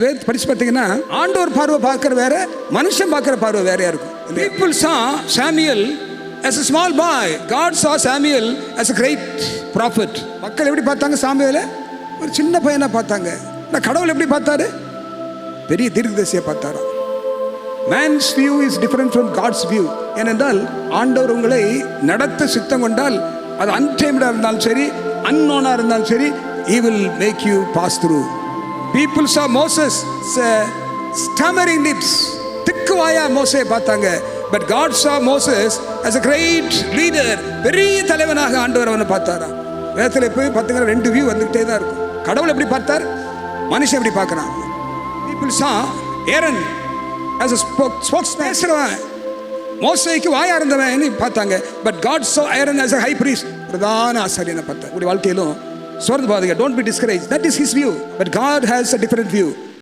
படிச்சு பார்த்தீங்கன்னா ஆண்டவர் பார்வை பார்க்குற வேற, மனுஷன் பார்க்குற பார்வை வேறையா இருக்கும். People saw Samuel as a small boy. God saw Samuel as a great prophet. மக்கள் எப்படி பார்த்தாங்க? சாமுவேலை ஒரு சின்ன பையனா பார்த்தாங்க. நான் கடவுள் எப்படி பார்த்தாரு? பெரிய தீர்க்கதரிசியா பார்த்தாராம். Man's view is different from God's view. ஏனென்றால் ஆண்டவர் உங்களை நடத்த சித்தம் கொண்டால் அது அன்டைம்டாக இருந்தாலும் சரி, அன்னோனா இருந்தாலும் சரி, he will make you pass through. People saw Moses stammering lips. திக்குவாயா மோசே பார்த்தாங்க. But God saw Moses as a great leader. பெரிய தலைவனாக ஆண்டவர் அவனை பார்த்தாராம். வேதத்தில் போய் பார்த்தீங்கன்னா ரெண்டு வியூ வந்துகிட்டே தான் இருக்கும். கடவுள் எப்படி பார்த்தார், மனுஷன் எப்படி பார்க்கறான். People saw Aaron as a spokesman. பேசுறவன் மோசேக்கு வாயா இருந்தவன் பார்த்தாங்க. But God saw Aaron as a high priest. பிரதான ஆசாரியனை பார்த்தார். உங்களுடைய வாழ்க்கையிலும் சோர்ந்து போகாதீங்க. Don't be discouraged. That is his view. But God has a different view.